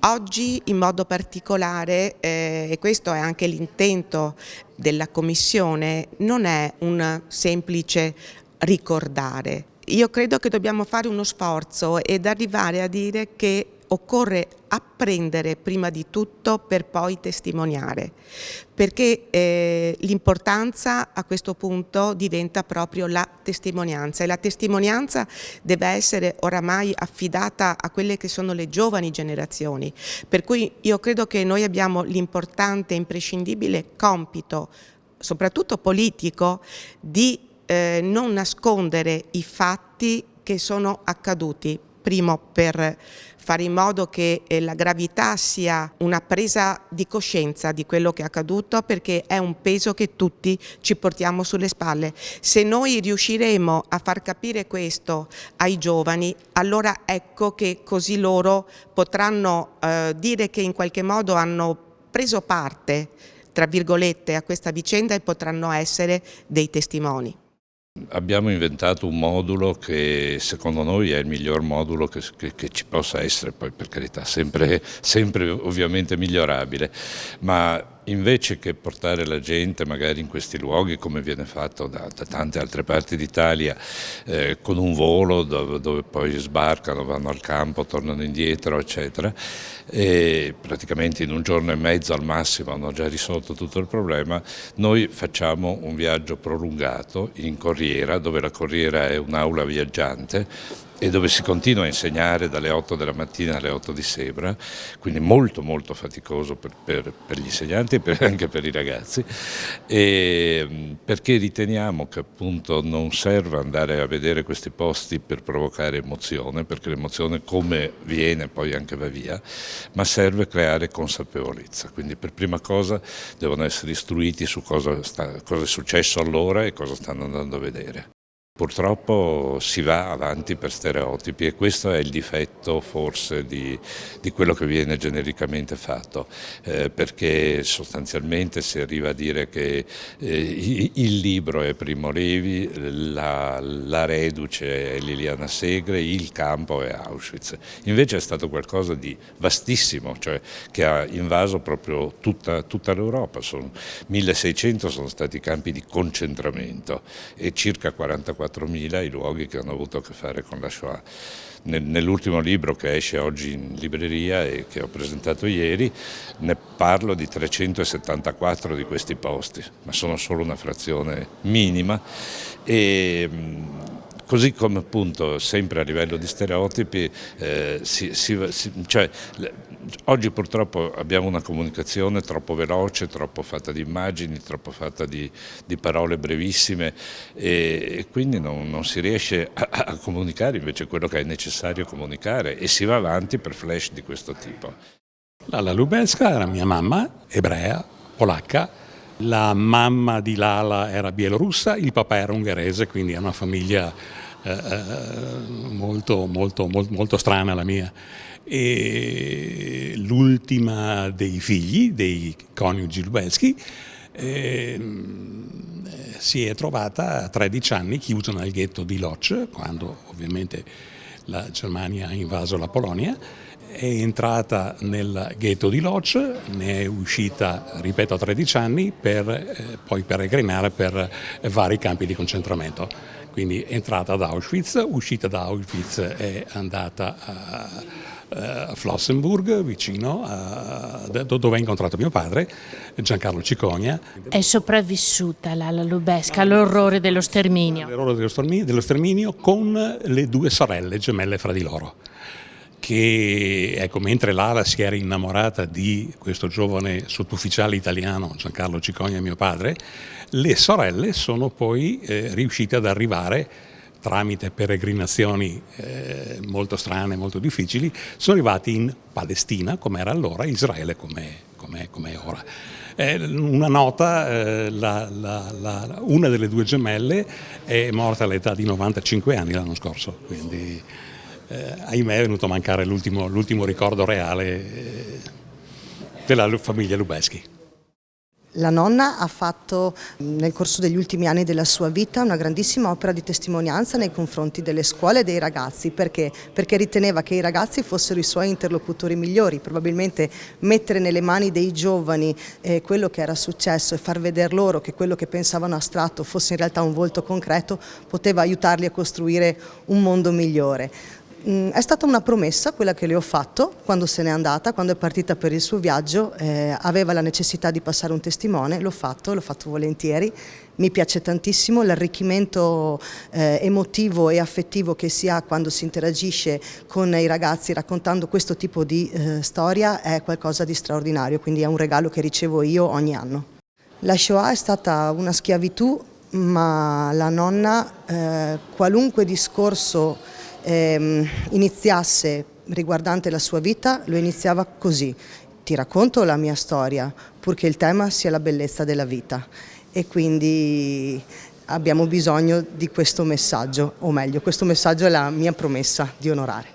Oggi in modo particolare, e questo è anche l'intento della Commissione, non è un semplice ricordare. Io credo che dobbiamo fare uno sforzo ed arrivare a dire che occorre apprendere prima di tutto per poi testimoniare, perché l'importanza a questo punto diventa proprio la testimonianza, e la testimonianza deve essere oramai affidata a quelle che sono le giovani generazioni, per cui io credo che noi abbiamo l'importante e imprescindibile compito, soprattutto politico, di non nascondere i fatti che sono accaduti. Primo, per fare in modo che la gravità sia una presa di coscienza di quello che è accaduto, perché è un peso che tutti ci portiamo sulle spalle. Se noi riusciremo a far capire questo ai giovani, allora ecco che così loro potranno dire che in qualche modo hanno preso parte, tra virgolette, a questa vicenda e potranno essere dei testimoni. Abbiamo inventato un modulo che secondo noi è il miglior modulo che ci possa essere, poi per carità sempre ovviamente migliorabile, ma invece che portare la gente magari in questi luoghi come viene fatto da tante altre parti d'Italia, con un volo dove poi sbarcano, vanno al campo, tornano indietro eccetera, e praticamente in un giorno e mezzo al massimo hanno già risolto tutto il problema, noi facciamo un viaggio prolungato in corriera, dove la corriera è un'aula viaggiante e dove si continua a insegnare dalle 8 della mattina alle 8 di sera, quindi molto faticoso per gli insegnanti e anche per i ragazzi, e perché riteniamo che appunto non serva andare a vedere questi posti per provocare emozione, perché l'emozione come viene poi anche va via, ma serve creare consapevolezza, quindi per prima cosa devono essere istruiti su cosa è successo allora e cosa stanno andando a vedere. Purtroppo si va avanti per stereotipi e questo è il difetto forse di quello che viene genericamente fatto, perché sostanzialmente si arriva a dire che il libro è Primo Levi, la reduce è Liliana Segre, il campo è Auschwitz. Invece è stato qualcosa di vastissimo, cioè che ha invaso proprio tutta l'Europa. 1600 sono stati i campi di concentramento e circa 44.000 i luoghi che hanno avuto a che fare con la Shoah. Nell'ultimo libro che esce oggi in libreria e che ho presentato ieri ne parlo di 374 di questi posti, ma sono solo una frazione minima. Così come appunto sempre a livello di stereotipi, oggi purtroppo abbiamo una comunicazione troppo veloce, troppo fatta di immagini, troppo fatta di parole brevissime e quindi non si riesce a comunicare invece quello che è necessario comunicare e si va avanti per flash di questo tipo. Lala Lubelska era mia mamma, ebrea, polacca. La mamma di Lala era bielorussa, il papà era ungherese, quindi è una famiglia molto strana la mia. E l'ultima dei figli, dei coniugi Lubelski, si è trovata a 13 anni chiusa nel ghetto di Lodz, quando ovviamente la Germania ha invaso la Polonia. È entrata nel ghetto di Lodz, ne è uscita, ripeto, a 13 anni per poi peregrinare per vari campi di concentramento. Quindi è entrata ad Auschwitz, uscita da Auschwitz è andata a Flossenbürg, vicino dove ha incontrato mio padre, Giancarlo Cicogna. È sopravvissuta Lala Lubelska all'orrore dello sterminio. All'orrore dello sterminio con le due sorelle gemelle fra di loro. Che ecco, mentre Lala si era innamorata di questo giovane sottufficiale italiano, Giancarlo Cicogna, mio padre, le sorelle sono poi riuscite ad arrivare tramite peregrinazioni molto strane, molto difficili, sono arrivati in Palestina, come era allora, Israele come è ora. Una nota, una delle due gemelle è morta all'età di 95 anni l'anno scorso, quindi ahimè è venuto a mancare l'ultimo ricordo reale della famiglia Lubelski. La nonna ha fatto nel corso degli ultimi anni della sua vita una grandissima opera di testimonianza nei confronti delle scuole e dei ragazzi. Perché? Perché riteneva che i ragazzi fossero i suoi interlocutori migliori. Probabilmente mettere nelle mani dei giovani quello che era successo e far vedere loro che quello che pensavano astratto fosse in realtà un volto concreto poteva aiutarli a costruire un mondo migliore. È stata una promessa quella che le ho fatto quando se n'è andata, quando è partita per il suo viaggio, aveva la necessità di passare un testimone, l'ho fatto volentieri, mi piace tantissimo l'arricchimento emotivo e affettivo che si ha quando si interagisce con i ragazzi raccontando questo tipo di storia è qualcosa di straordinario, quindi è un regalo che ricevo io ogni anno. La Shoah è stata una schiavitù, ma la nonna qualunque discorso iniziasse riguardante la sua vita lo iniziava così: ti racconto la mia storia purché il tema sia la bellezza della vita, e quindi abbiamo bisogno di questo messaggio, o meglio questo messaggio è la mia promessa di onorare.